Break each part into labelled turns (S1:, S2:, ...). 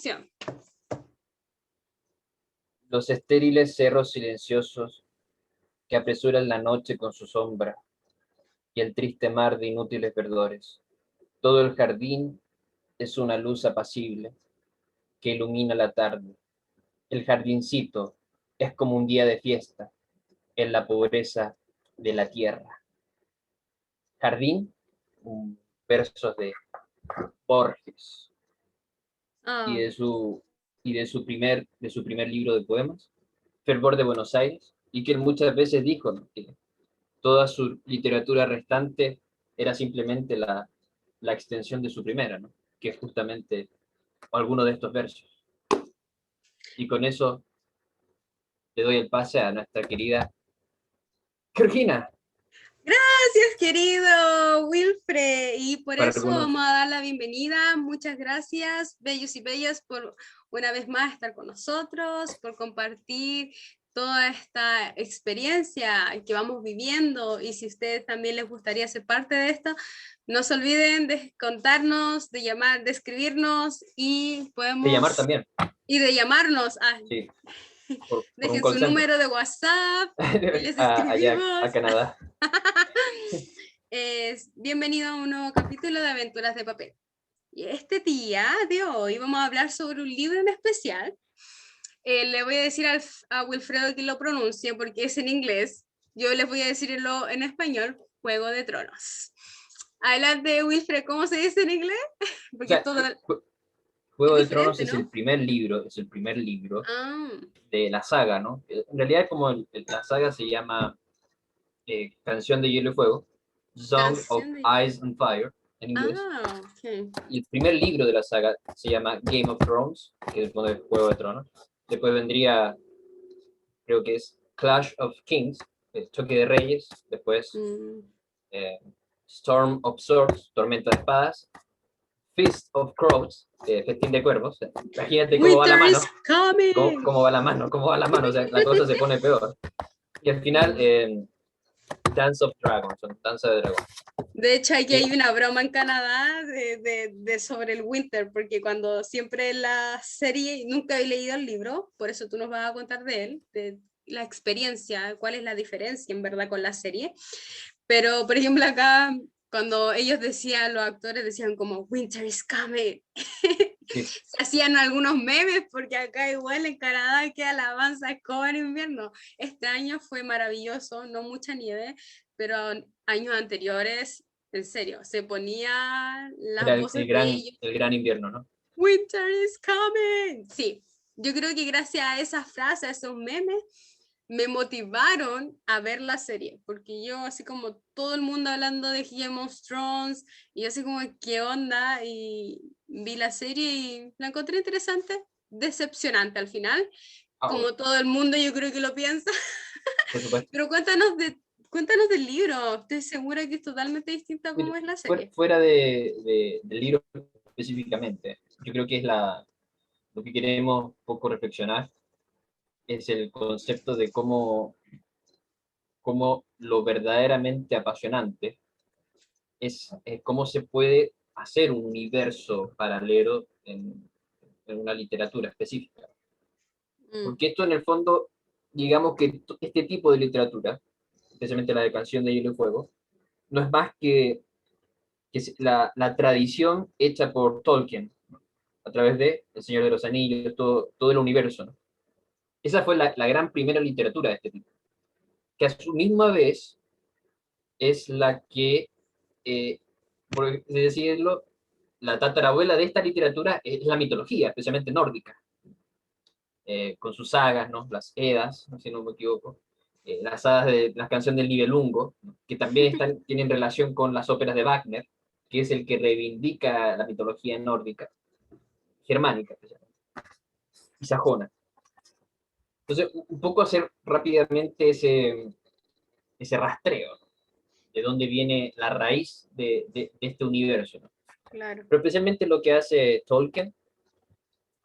S1: acción.
S2: Los estériles cerros silenciosos que apresuran la noche con su sombra y el triste mar de inútiles verdores. Todo el jardín es una luz apacible que ilumina la tarde. El jardincito es como un día de fiesta en la pobreza de la tierra. Jardín, versos de Borges y
S1: Ah,
S2: de su primer libro de poemas, Fervor de Buenos Aires, y que él muchas veces dijo, ¿no?, que toda su literatura restante era simplemente la extensión de su primera, ¿no?, que es justamente alguno de estos versos. Y con eso le doy el pase a nuestra querida Georgina.
S1: gracias, querido Wilfred. Y por
S2: Para
S1: eso
S2: algunos,
S1: vamos a dar la bienvenida. Muchas gracias, bellos y bellas, por una vez más estar con nosotros, por compartir toda esta experiencia que vamos viviendo. Y si a ustedes también les gustaría ser parte de esto, no se olviden de contarnos, de llamar, de escribirnos y
S2: de llamar
S1: podemos,
S2: también,
S1: y de llamarnos.
S2: sí, por un
S1: Dejen
S2: call
S1: su
S2: center,
S1: número de WhatsApp y les
S2: allá
S1: escribimos.
S2: a Canadá.
S1: Bienvenido a un nuevo capítulo de Aventuras de Papel. Y este día de hoy vamos a hablar sobre un libro en especial. Le voy a decir a Wilfredo que lo pronuncie porque es en inglés. Yo les voy a decirlo en español, Juego de Tronos. Adelante, Wilfred, ¿cómo se dice en inglés?
S2: O
S1: Porque
S2: sea,
S1: todo es
S2: Juego de Tronos
S1: diferente,
S2: es el
S1: ¿no?
S2: primer libro,
S1: Ah,
S2: de la saga, ¿no? En realidad, como la saga se llama Canción de Hielo y Fuego, Song of
S1: canción de...
S2: Ice and Fire, en inglés,
S1: Ah, ok.
S2: y el primer libro de la saga se llama Game of Thrones, que es el Juego de Tronos. Después vendría, creo que es Clash of Kings, el Choque de Reyes. Después
S1: Mm.
S2: eh, Storm of Swords, Tormenta de Espadas. Feast of Crows, Festín de Cuervos. Imagínate cómo va la
S1: Winter
S2: mano,
S1: is coming.
S2: cómo va la mano, o sea, la cosa se pone peor. Y al final, Dance of Dragons, Danza de Dragón.
S1: De hecho, aquí
S2: Y
S1: hay una broma en Canadá sobre el winter, porque cuando siempre en la serie, nunca he leído el libro, por eso tú nos vas a contar de él, de la experiencia, cuál es la diferencia en verdad con la serie. Pero, por ejemplo, acá, cuando ellos decían, los actores decían como, Winter is coming.
S2: sí,
S1: Se hacían algunos memes, porque acá igual en Canadá que alabanza es como en invierno. Este año fue maravilloso, no mucha nieve, pero años anteriores, en serio, se ponía
S2: era
S1: las voces de ellos,
S2: el gran invierno, ¿no?
S1: Winter is coming. Sí, yo creo que gracias a esas frases, a esos memes, me motivaron a ver la serie, porque yo así como todo el mundo hablando de Game of Thrones, y así como, ¿qué onda? Y vi la serie y la encontré interesante, decepcionante al final,
S2: Ah,
S1: como todo el mundo yo creo que lo piensa,
S2: por supuesto.
S1: pero cuéntanos del libro, estoy segura que es totalmente distinta a cómo es la serie.
S2: Fuera del libro específicamente, yo creo que es lo que queremos un poco reflexionar, es el concepto de cómo lo verdaderamente apasionante es cómo se puede hacer un universo paralelo en una literatura específica.
S1: Mm,
S2: Porque esto en el fondo, digamos que este tipo de literatura, especialmente la de Canción de Hielo y Fuego, no es más que la tradición hecha por Tolkien, ¿no?, a través de El Señor de los Anillos, todo el universo, ¿no? Esa fue la gran primera literatura de este tipo, que a su misma vez es la que, por así decirlo, la tatarabuela de esta literatura es la mitología, especialmente nórdica, con sus sagas, ¿no?, las Edas, ¿no?, si no me equivoco, las hadas de la canción del Nibelungo, ¿no?, que también tienen relación con las óperas de Wagner, que es el que reivindica la mitología nórdica, germánica, especialmente, y sajona. Entonces, un poco hacer rápidamente ese rastreo, ¿no?, de dónde viene la raíz de este universo, ¿no?
S1: claro.
S2: Pero especialmente lo que hace Tolkien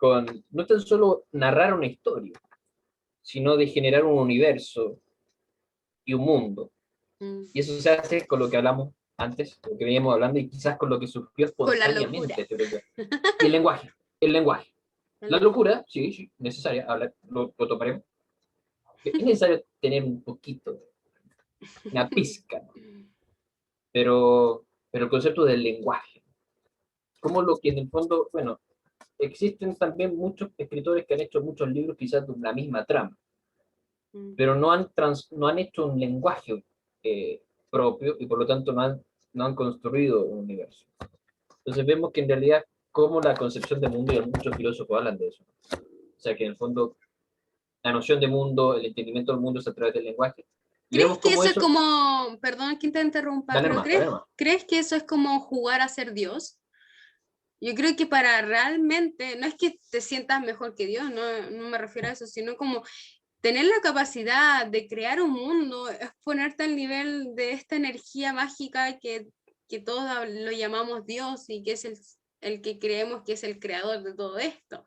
S2: no es tan solo narrar una historia, sino de generar un universo y un mundo.
S1: Mm.
S2: Y eso se hace con lo que hablamos antes, lo que veníamos hablando, y quizás con lo que surgió
S1: Con la locura.
S2: espontáneamente, creo yo. Y el lenguaje, el lenguaje. La locura, sí, sí, necesaria, lo tomaremos. Es necesario tener un poquito, una pizca, ¿no? Pero el concepto del lenguaje, como lo que en el fondo, bueno, existen también muchos escritores que han hecho muchos libros quizás de la misma trama,
S1: Mm.
S2: pero no han hecho un lenguaje propio y por lo tanto no han construido un universo. Entonces vemos que en realidad como la concepción de mundo, y muchos filósofos hablan de eso, o sea que en el fondo la noción de mundo, el entendimiento del mundo es a través del lenguaje, y
S1: ¿Crees
S2: vemos
S1: que
S2: cómo
S1: eso es
S2: eso,
S1: como, perdón que te interrumpa, pero
S2: dale más.
S1: crees que eso es como jugar a ser Dios? Yo creo que para realmente, no es que te sientas mejor que Dios, no me refiero a eso, sino como tener la capacidad de crear un mundo, es ponerte al nivel de esta energía mágica que todos lo llamamos Dios y que es el que creemos que es el creador de todo esto.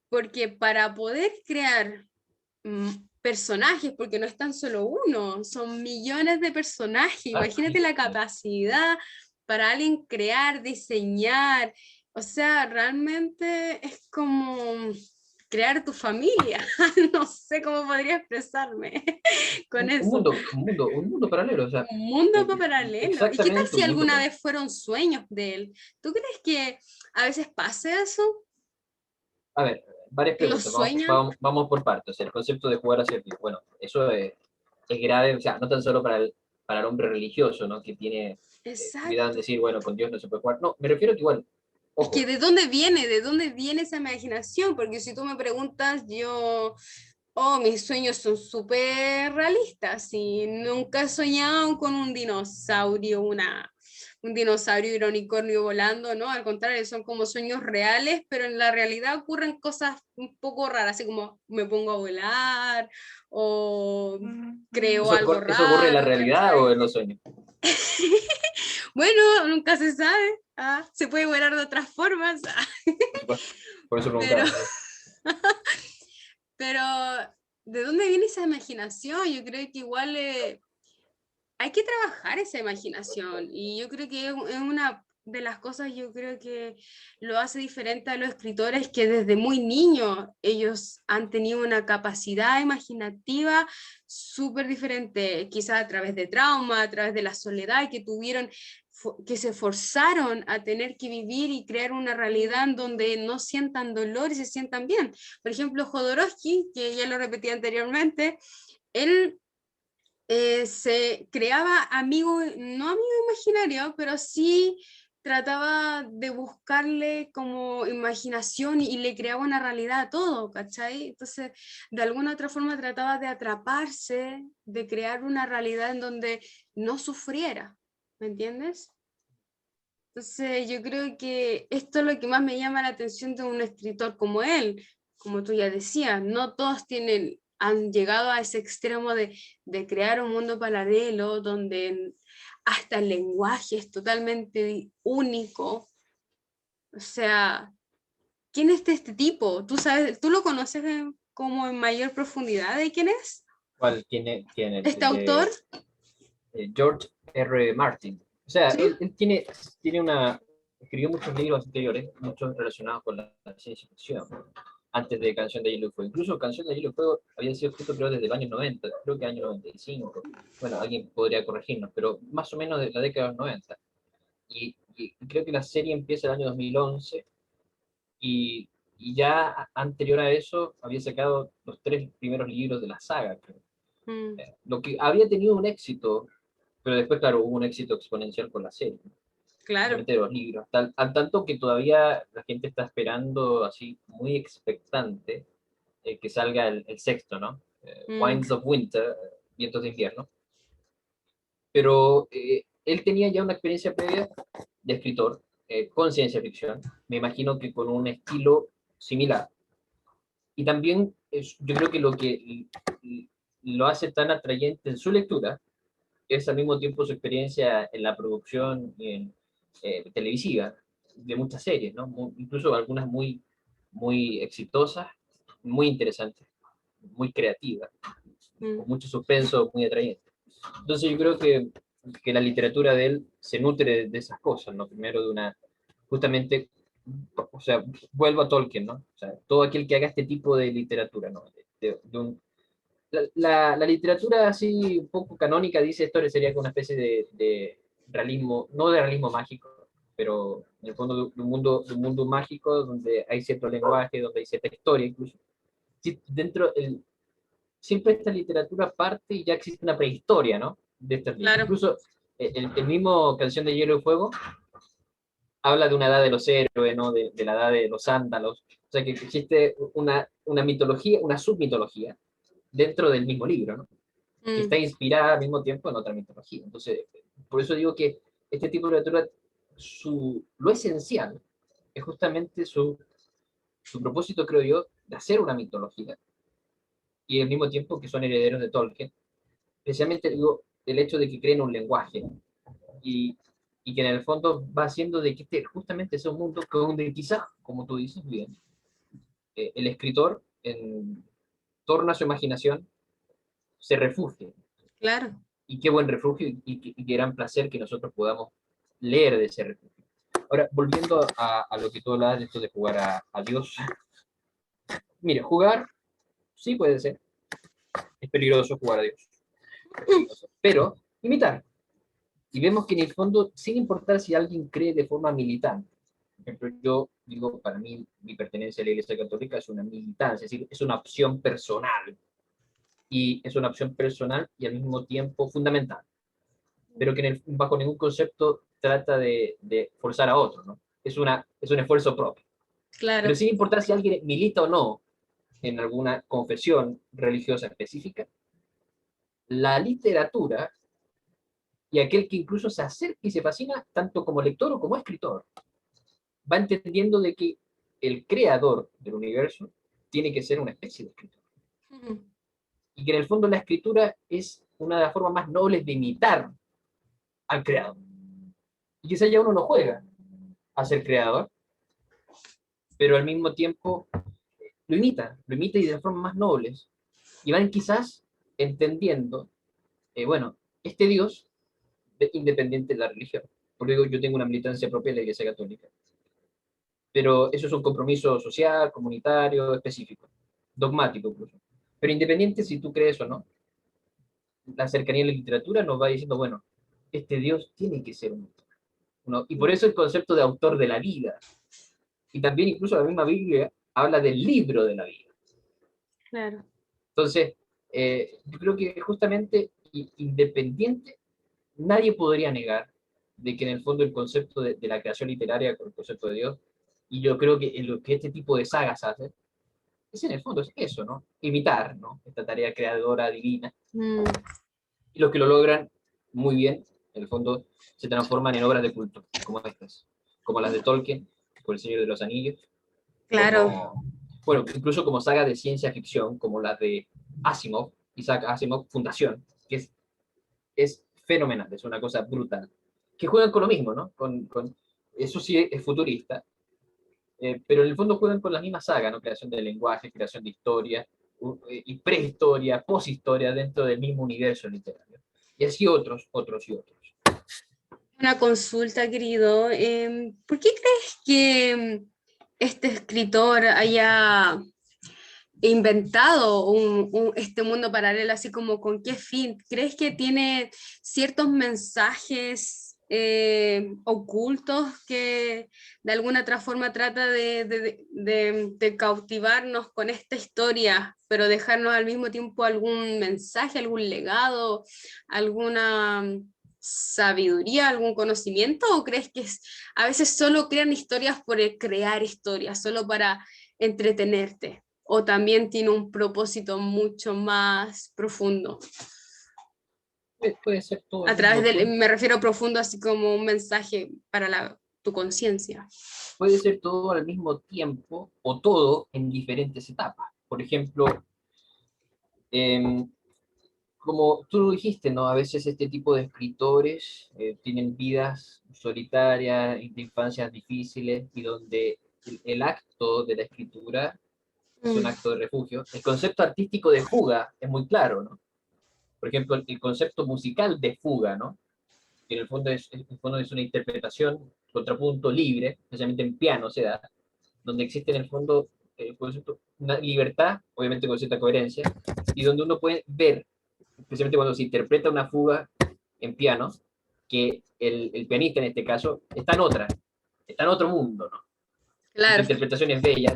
S1: Porque para poder crear personajes, porque no es tan solo uno, son millones de personajes. Imagínate la capacidad para alguien crear, diseñar. O sea, realmente es como crear tu familia. No sé cómo podría expresarme con eso.
S2: Un mundo paralelo, o sea,
S1: Un mundo paralelo. ¿Y qué tal
S2: exactamente
S1: si
S2: un mundo
S1: alguna
S2: paralelo.
S1: vez fueron sueños de él? ¿Tú crees que a veces pase eso?
S2: A ver, varias
S1: ¿Que lo
S2: preguntas,
S1: sueñan?
S2: vamos por partes. El concepto de jugar hacia ti, bueno, eso es grave, o sea, no tan solo para el hombre religioso, ¿no? Que tiene cuidado en
S1: Exacto.
S2: decir, bueno, con Dios no se puede jugar. No, me refiero a que igual,
S1: Es que
S2: ojo,
S1: ¿de dónde viene? ¿De dónde viene esa imaginación? Porque si tú me preguntas, mis sueños son súper realistas y nunca he soñado con un dinosaurio, un dinosaurio y un unicornio volando, ¿no? Al contrario, son como sueños reales, pero en la realidad ocurren cosas un poco raras, así como me pongo a volar o creo algo
S2: ¿eso ocurre en la
S1: raro,
S2: realidad o
S1: ¿cachai?
S2: en los sueños?
S1: Bueno, nunca se sabe. Se puede volar de otras formas.
S2: Por supuesto, por eso
S1: Pero,
S2: preguntaba.
S1: pero, ¿de dónde viene esa imaginación? Yo creo que igual hay que trabajar esa imaginación y yo creo que es una de las cosas, yo creo que lo hace diferente a los escritores que desde muy niños ellos han tenido una capacidad imaginativa súper diferente, quizás a través de trauma, a través de la soledad que tuvieron, que se forzaron a tener que vivir y crear una realidad en donde no sientan dolor y se sientan bien. Por ejemplo, Jodorowsky, que ya lo repetí anteriormente, él se creaba amigo, no amigo imaginario, pero sí trataba de buscarle como imaginación y le creaba una realidad a todo, ¿cachai? Entonces, de alguna otra forma trataba de atraparse, de crear una realidad en donde no sufriera, ¿me entiendes? Entonces, yo creo que esto es lo que más me llama la atención de un escritor como él. Como tú ya decías, no todos han llegado a ese extremo de crear un mundo paralelo donde hasta el lenguaje es totalmente único. O sea, ¿quién es este tipo? ¿Tú sabes, tú lo conoces como en mayor profundidad de quién es?
S2: ¿Cuál tiene
S1: ¿Este
S2: el
S1: autor?
S2: de George R. Martin? O sea,
S1: ¿Sí?
S2: él escribió muchos libros anteriores, muchos relacionados con la ciencia ficción, antes de Canción de Hielo y Fuego. Incluso Canción de Hielo y Fuego había sido escrito creo desde el año 90, creo que año 95. Bueno, alguien podría corregirnos, pero más o menos de la década de los 90. Y creo que la serie empieza el año 2011 y, y ya anterior a eso había sacado los tres primeros libros de la saga, creo.
S1: Mm,
S2: Lo que había tenido un éxito, pero después, claro, hubo un éxito exponencial con la serie, ¿no?
S1: claro.
S2: Especialmente de los libros, al tanto que todavía la gente está esperando así, muy expectante, que salga el sexto, ¿no?
S1: Mm,
S2: Winds of Winter, Vientos de Invierno. Pero él tenía ya una experiencia previa de escritor con ciencia ficción, me imagino que con un estilo similar. Y también yo creo que lo que lo hace tan atrayente en su lectura es al mismo tiempo su experiencia en la producción televisiva de muchas series, ¿no? Incluso algunas muy exitosas, muy interesantes, muy creativas,
S1: mm.
S2: con mucho suspenso, muy atrayente. Entonces yo creo que la literatura de él se nutre de esas cosas, ¿no? Primero de una, justamente o sea, vuelvo a Tolkien, ¿no? O sea, todo aquel que haga este tipo de literatura, ¿no? La literatura así un poco canónica dice esto sería como una especie de realismo, no de realismo mágico, pero en el fondo de un mundo mágico donde hay cierto lenguaje, donde hay cierta historia incluso. Sí, siempre esta literatura parte y ya existe una prehistoria, ¿no? De estas líneas.
S1: Claro.
S2: Incluso el mismo Canción de Hielo y Fuego habla de una edad de los héroes, ¿no? De la edad de los sándalos. O sea que existe una mitología, una submitología dentro del mismo libro, ¿no? Que está
S1: Mm,
S2: inspirada al mismo tiempo en otra mitología. Entonces, por eso digo que este tipo de literatura, lo esencial es justamente su propósito, creo yo, de hacer una mitología y al mismo tiempo que son herederos de Tolkien, especialmente digo, el hecho de que creen un lenguaje y, y que en el fondo va haciendo de que este justamente sea un mundo donde quizás, como tú dices bien, el escritor en torno a su imaginación se refugie.
S1: claro.
S2: Y qué buen refugio y qué gran placer que nosotros podamos leer de ese refugio. Ahora, volviendo a lo que tú hablabas de esto de jugar a Dios. Mire, jugar sí puede ser, es peligroso jugar a Dios, es peligroso, pero imitar. Y vemos que en el fondo, sin importar si alguien cree de forma militante, por ejemplo, yo digo, para mí, mi pertenencia a la Iglesia Católica es una militancia, es decir, es una opción personal, y es una opción personal y al mismo tiempo fundamental, pero que bajo ningún concepto trata de forzar a otro, ¿no? Es un esfuerzo propio. Pero
S1: Claro.
S2: sin importar si alguien milita o no en alguna confesión religiosa específica, la literatura y aquel que incluso se acerca y se fascina, tanto como lector o como escritor, va entendiendo de que el creador del universo tiene que ser una especie de escritor.
S1: Ujú.
S2: Y que en el fondo la escritura es una de las formas más nobles de imitar al creador. Y quizá ya uno no juega a ser creador, pero al mismo tiempo lo imita y de formas más nobles. Y van quizás entendiendo, bueno, este Dios independiente de la religión. Porque digo, yo tengo una militancia propia en la Iglesia Católica, pero eso es un compromiso social, comunitario, específico, dogmático incluso. Pero independiente si tú crees o no, la cercanía a la literatura nos va diciendo, bueno, este Dios tiene que ser un autor. ¿No? Y por eso el concepto de autor de la vida. Y también incluso la misma Biblia habla del libro de la vida.
S1: Claro.
S2: Entonces, yo creo que justamente independiente, nadie podría negar de que en el fondo el concepto de la creación literaria con el concepto de Dios, y yo creo que en lo que este tipo de sagas hace, es en el fondo es eso, ¿no? Imitar, ¿no? Esta tarea creadora divina.
S1: Mm,
S2: Y los que lo logran muy bien, en el fondo, se transforman en obras de culto, como estas, como las de Tolkien, como El Señor de los Anillos,
S1: claro.
S2: como, bueno, incluso como sagas de ciencia ficción, como las de Asimov, Isaac Asimov, Fundación, que es fenomenal, es una cosa brutal, que juegan con lo mismo, ¿no? Eso sí es futurista, pero en el fondo juegan con la misma saga, ¿no? Creación de lenguaje, creación de historia, y prehistoria, poshistoria dentro del mismo universo literario. Y así otros y otros.
S1: Una consulta, querido. ¿Por qué crees que este escritor haya inventado este mundo paralelo, así como con qué fin? ¿Crees que tiene ciertos mensajes ocultos que de alguna otra forma trata de cautivarnos con esta historia, pero dejarnos al mismo tiempo algún mensaje, algún legado, alguna sabiduría, algún conocimiento? ¿O crees que a veces solo crean historias por crear historias, solo para entretenerte? ¿O también tiene un propósito mucho más profundo?
S2: Puede ser todo al
S1: A través
S2: mismo
S1: del,
S2: tiempo,
S1: me refiero profundo así como un mensaje para tu conciencia.
S2: puede ser todo al mismo tiempo o todo en diferentes etapas. Por ejemplo, eh, como tú lo dijiste, ¿no? A veces este tipo de escritores tienen vidas solitarias, de infancias difíciles, y donde el acto de la escritura es un
S1: Mm,
S2: acto de refugio. El concepto artístico de fuga es muy claro, ¿no? Por ejemplo, el concepto musical de fuga, ¿no? que en el fondo es una interpretación, contrapunto libre, especialmente en piano se da, donde existe en el fondo una libertad, obviamente con cierta coherencia, y donde uno puede ver, especialmente cuando se interpreta una fuga en piano, que el pianista en este caso está en otro mundo, ¿no? Y su
S1: Claro.
S2: interpretación es bella,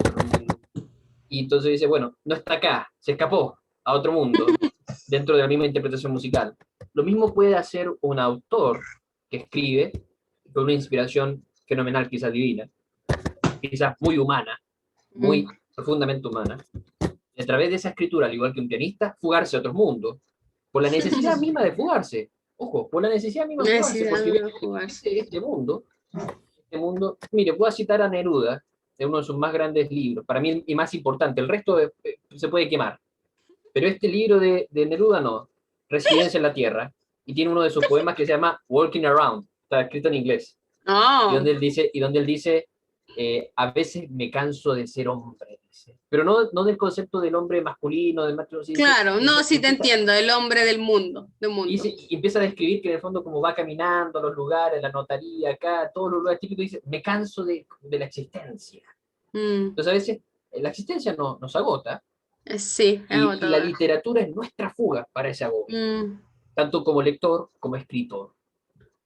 S2: y entonces dice, bueno, no está acá, se escapó a otro mundo, dentro de la misma interpretación musical. Lo mismo puede hacer un autor que escribe con una inspiración fenomenal, quizás divina, quizás muy humana, muy profundamente humana, y a través de esa escritura, al igual que un pianista, fugarse a otros mundos, por la necesidad misma de fugarse. Ojo, por la necesidad misma de fugarse, porque ve
S1: Necesitando jugarse.
S2: este mundo, mire, puedo citar a Neruda, de uno de sus más grandes libros, para mí y más importante, el resto se puede quemar, pero este libro de Neruda no, Residencia en la Tierra, y tiene uno de sus poemas que se llama Walking Around, está escrito en inglés,
S1: Oh,
S2: y donde él dice a veces me canso de ser hombre, dice. Pero no del concepto del hombre masculino, del macho, dice,
S1: claro, no, sí te entiendo, el hombre del mundo, del mundo.
S2: y empieza a describir que en el fondo como va caminando a los lugares, la notaría, acá, todos los lugares típicos, dice, me canso de la existencia.
S1: Mm,
S2: Entonces a veces la existencia nos agota,
S1: sí, es
S2: y la
S1: agotador.
S2: literatura es nuestra fuga para ese agobio,
S1: Mm.
S2: tanto como lector como escritor.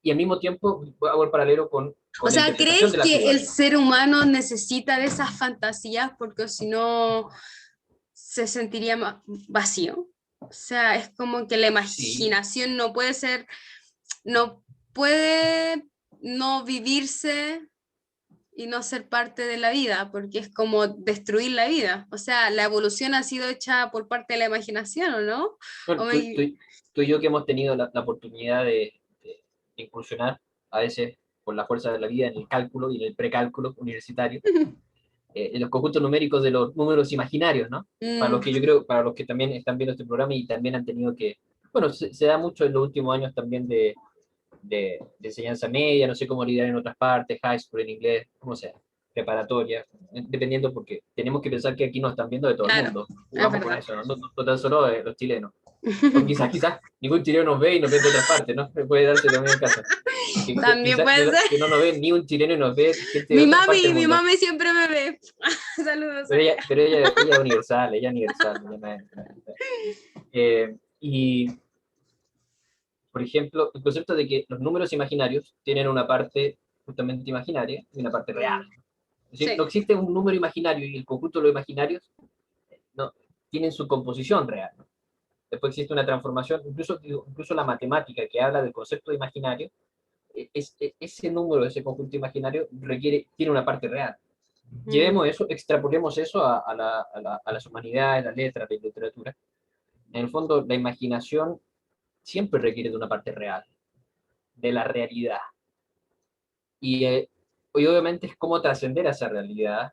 S2: Y al mismo tiempo hago el paralelo
S1: O
S2: con la
S1: sea,
S2: interpretación
S1: ¿crees
S2: de la
S1: que
S2: fuga,
S1: el
S2: digamos.
S1: ser humano necesita de esas fantasías porque si no se sentiría vacío? O sea, es como que la
S2: Sí,
S1: imaginación no puede ser, no puede no vivirse y no ser parte de la vida, porque es como destruir la vida. O sea, la evolución ha sido hecha por parte de la imaginación, ¿o no?
S2: bueno,
S1: O me-
S2: tú y yo que hemos tenido la oportunidad de incursionar a veces por la fuerza de la vida en el cálculo y en el precálculo universitario, en los conjuntos numéricos de los números imaginarios, ¿no? Para los
S1: Mm,
S2: que yo creo, para los que también están viendo este programa y también han tenido que, bueno, se da mucho en los últimos años también de enseñanza media, no sé cómo lidiar en otras partes, high school en inglés, como sea, preparatoria, dependiendo porque tenemos que pensar que aquí nos están viendo de todo el
S1: claro,
S2: mundo.
S1: es
S2: Jugamos con
S1: verdad.
S2: eso, no tan solo los chilenos. O quizás ningún chileno nos ve y nos ve de otras partes, ¿no? Puede darse también el caso.
S1: También
S2: Quizás
S1: puede ser.
S2: que no nos ve ni un chileno y nos ve gente de otras partes del
S1: Mi
S2: mundo.
S1: mami siempre me ve. Saludos a ella.
S2: Ella es universal, ella es universal. Y, por ejemplo, el concepto de que los números imaginarios tienen una parte justamente imaginaria y una parte real.
S1: Mm,
S2: Es decir, no
S1: sí.
S2: existe un número imaginario y el conjunto de los imaginarios no, tienen su composición real. ¿No? Después existe una transformación, incluso la matemática que habla del concepto de imaginario, ese número, ese conjunto imaginario tiene una parte real.
S1: Mm,
S2: Llevemos eso, extrapolemos eso a las humanidades, las letras, la literatura. En el fondo, la imaginación siempre requiere de una parte real, de la realidad. Y obviamente es cómo trascender a esa realidad.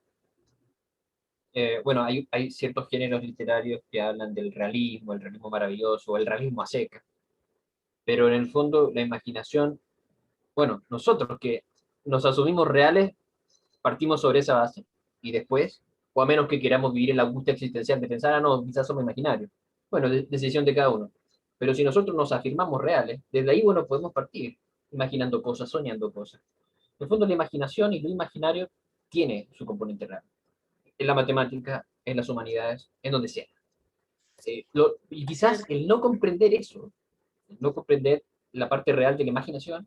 S2: Bueno, hay ciertos géneros literarios que hablan del realismo, el realismo maravilloso, o el realismo a seca, pero en el fondo la imaginación, bueno, nosotros que nos asumimos reales, partimos sobre esa base, y después, o a menos que queramos vivir en la angustia existencial de pensar, ah, no, quizás somos imaginarios. Bueno, decisión de cada uno. Pero si nosotros nos afirmamos reales, desde ahí, bueno, podemos partir, imaginando cosas, soñando cosas. En el fondo, la imaginación y lo imaginario tiene su componente real. En la matemática, en las humanidades, en donde sea. Y quizás
S1: claro.
S2: el no comprender eso, el no comprender la parte real de la imaginación,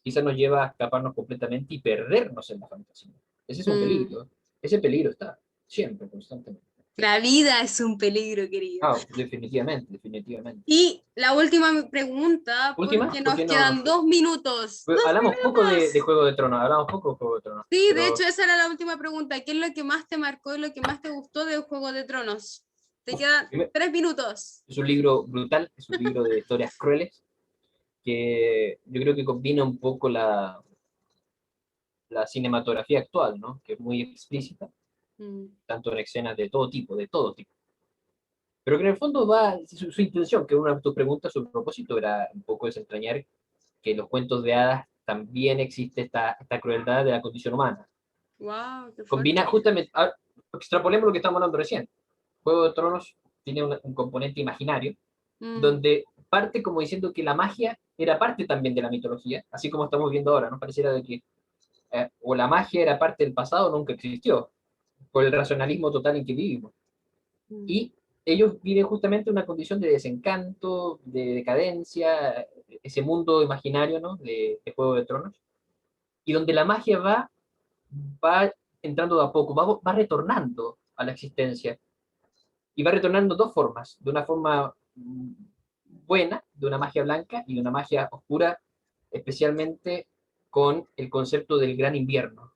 S2: quizás nos lleva a escaparnos completamente y perdernos en la fantasía. Ese es un
S1: Mm.
S2: peligro. Ese peligro está siempre, constantemente.
S1: La vida es un peligro, querido.
S2: Ah, definitivamente, definitivamente.
S1: Y la última pregunta,
S2: Última,
S1: porque
S2: ¿por
S1: nos
S2: qué no?
S1: quedan 2 minutos. ¡Dos
S2: Hablamos poco de
S1: minutos!
S2: Juego de Tronos, hablamos poco de Juego de Tronos,
S1: Sí, de hecho,
S2: pero
S1: esa era la última pregunta. ¿Qué es lo que más te marcó y lo que más te gustó de Juego de Tronos? Te
S2: uf,
S1: quedan 3 minutos.
S2: es un libro brutal, es un libro de historias crueles, que yo creo que combina un poco la cinematografía actual, ¿no? Que es muy explícita,
S1: Mm,
S2: tanto en escenas de todo tipo. Pero que en el fondo va, su intención, que una de tus preguntas, su propósito era un poco desentrañar que en los cuentos de hadas también existe esta crueldad de la condición humana.
S1: wow, qué
S2: Combina
S1: fuerte.
S2: justamente, extrapolemos lo que estamos hablando recién. Juego de Tronos tiene un componente imaginario,
S1: Mm,
S2: donde parte como diciendo que la magia era parte también de la mitología, así como estamos viendo ahora, ¿no? Pareciera de que o la magia era parte del pasado, nunca existió, por el racionalismo total en que vivimos.
S1: Mm.
S2: Y ellos viven justamente una condición de desencanto, de decadencia, ese mundo imaginario, ¿no? De Juego de Tronos, y donde la magia va entrando de a poco, va retornando a la existencia, y va retornando dos formas, de una forma buena, de una magia blanca, y de una magia oscura, especialmente con el concepto del gran invierno.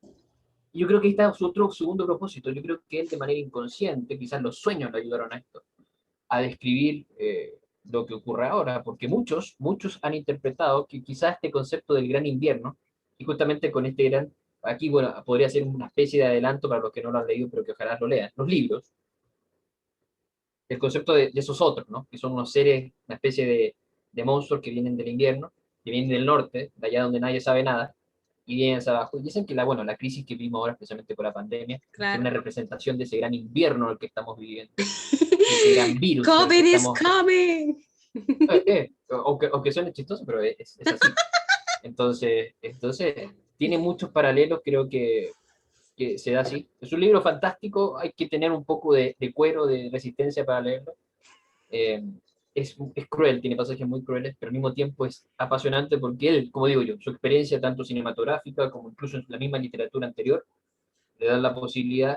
S2: Y yo creo que ahí está su otro segundo propósito. Yo creo que él de manera inconsciente, quizás los sueños le ayudaron a esto, a describir lo que ocurre ahora, porque muchos han interpretado que quizás este concepto del gran invierno, y justamente con este gran, aquí bueno, podría ser una especie de adelanto para los que no lo han leído, pero que ojalá lo lean, los libros, el concepto de esos otros, ¿no? Que son unos seres, una especie de monstruos que vienen del invierno, que vienen del norte, de allá donde nadie sabe nada, y vienen hacia abajo. Y dicen que bueno, la crisis que vimos ahora, especialmente por la pandemia, es
S1: Claro.
S2: una representación de ese gran invierno en el que estamos viviendo, de ese gran virus del que
S1: COVID is
S2: estamos...
S1: coming.
S2: aunque suene chistoso, pero es así. Entonces, tiene muchos paralelos, creo que se da así. Es un libro fantástico, hay que tener un poco de cuero, de resistencia para leerlo. Eh, es cruel, tiene pasajes muy crueles, pero al mismo tiempo es apasionante porque él, como digo yo, su experiencia tanto cinematográfica como incluso en la misma literatura anterior, le da la posibilidad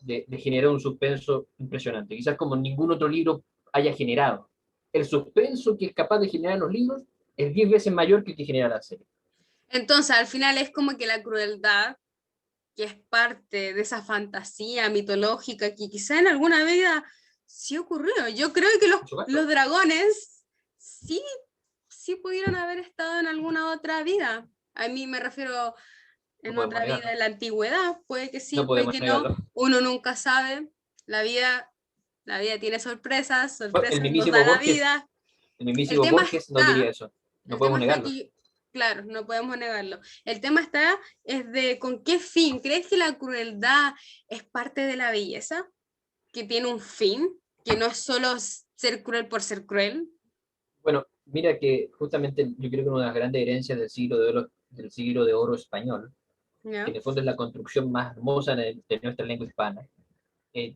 S2: de generar un suspenso impresionante, quizás como ningún otro libro haya generado. El suspenso que es capaz de generar los libros es 10 veces mayor que el que genera la serie.
S1: Entonces, al final es como que la crueldad, que es parte de esa fantasía mitológica que quizá en alguna vida sí ocurrió. Yo creo que
S2: Por supuesto,
S1: los dragones sí, sí pudieron haber estado en alguna otra vida. A mí me refiero
S2: no
S1: en
S2: podemos
S1: otra vida
S2: negarlo.
S1: de la antigüedad. Puede que sí,
S2: No
S1: puede
S2: podemos
S1: que no.
S2: negarlo.
S1: Uno nunca sabe. La vida, la vida tiene sorpresas,
S2: Bueno,
S1: sorpresas nos da la vida.
S2: El
S1: El
S2: mismísimo
S1: tema
S2: Borges no diría
S1: está,
S2: eso. No
S1: el
S2: podemos
S1: tema está
S2: negarlo.
S1: aquí, claro, no podemos negarlo. El tema está es de con qué fin. ¿Crees que la crueldad es parte de la belleza? ¿Que tiene un fin? ¿Que no es solo ser cruel por ser cruel?
S2: Bueno, mira que justamente yo creo que una de las grandes herencias del siglo de oro español, que
S1: ¿Ya?
S2: en el fondo es la construcción más hermosa de nuestra lengua hispana,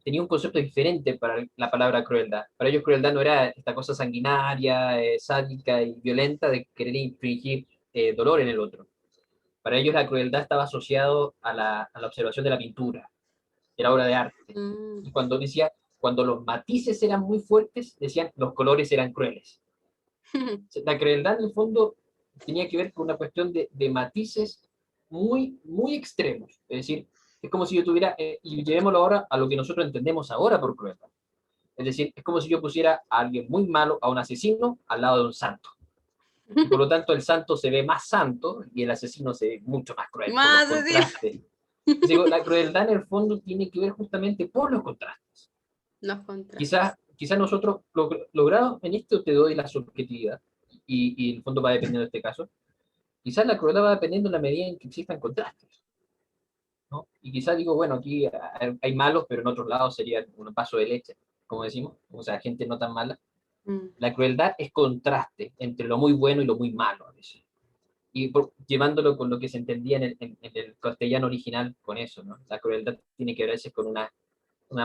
S2: tenía un concepto diferente para la palabra crueldad. Para ellos crueldad no era esta cosa sanguinaria, sádica y violenta de querer infligir dolor en el otro. Para ellos la crueldad estaba asociado a la observación de la pintura, de la obra de arte.
S1: Mm.
S2: Y cuando los matices eran muy fuertes, decían los colores eran crueles. La crueldad en el fondo tenía que ver con una cuestión de matices muy extremos. Es decir, es como si yo tuviera, y llevémoslo ahora a lo que nosotros entendemos ahora por crueldad. Es decir, es como si yo pusiera a alguien muy malo, a un asesino, al lado de un santo. Y por lo tanto el santo se ve más santo y el asesino se ve mucho más cruel por los
S1: Más decir,
S2: contrastes. Digo, la crueldad en el fondo tiene que ver justamente por los contrastes.
S1: los contrastes.
S2: Quizás nosotros, logrado en esto te doy la subjetividad, y el fondo va dependiendo de este caso, quizás la crueldad va dependiendo en la medida en que existan contrastes, ¿no? Y quizás digo, bueno, aquí hay malos, pero en otros lados sería un vaso de leche, como decimos, o sea, gente no tan mala.
S1: Mm.
S2: La crueldad es contraste entre lo muy bueno y lo muy malo a veces. Y llevándolo con lo que se entendía en el castellano original con eso, ¿no? La crueldad tiene que ver a veces con una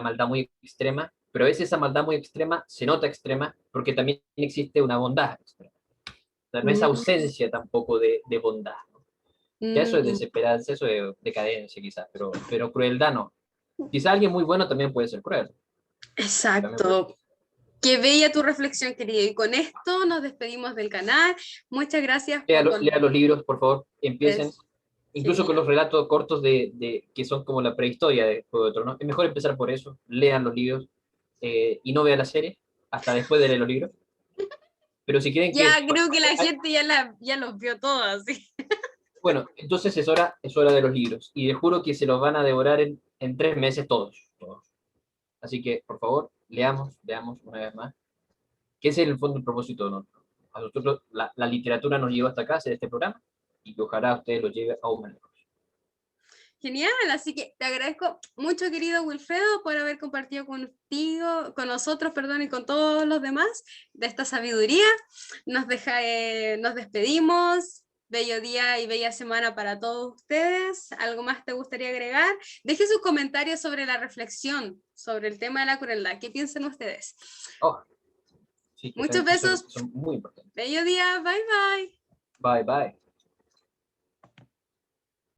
S2: maldad muy extrema, pero a veces esa maldad muy extrema se nota extrema porque también existe una bondad extrema. O sea, no es
S1: Mm.
S2: ausencia tampoco de bondad, ¿no? Ya eso es
S1: Mm.
S2: desesperanza, eso es decadencia quizás, pero crueldad no. Quizás alguien muy bueno también puede ser cruel. También puede ser.
S1: Exacto. Qué bella tu reflexión, querido. Y con esto nos despedimos del canal. Muchas gracias por
S2: Lea los libros, por favor, empiecen,
S1: eso.
S2: incluso con los
S1: Genial.
S2: relatos cortos que son como la prehistoria de Juego de Tronos. Es mejor empezar por eso, lean los libros y no vean la serie hasta después de leer los libros. Pero si quieren
S1: Ya
S2: que...
S1: creo que la gente ya los vio todos, así.
S2: Bueno, entonces es hora de los libros. Y les juro que se los van a devorar en 3 meses todos, todos. Así que, por favor, leamos una vez más. Que ese es en el fondo el propósito, ¿no? A nosotros la literatura nos lleva hasta acá, a hacer este programa, y que ojalá a ustedes lo lleve aún más lejos.
S1: Genial, así que te agradezco mucho, querido Wilfredo, por haber compartido contigo, con nosotros, perdón, y con todos los demás de esta sabiduría. Nos despedimos. Bello día y bella semana para todos ustedes. ¿Algo más te gustaría agregar? Deje sus comentarios sobre la reflexión, sobre el tema de la crueldad. ¿Qué piensan ustedes?
S2: Oh, sí,
S1: Muchos besos.
S2: son muy importantes.
S1: Bello día. Bye, bye.
S2: Bye, bye.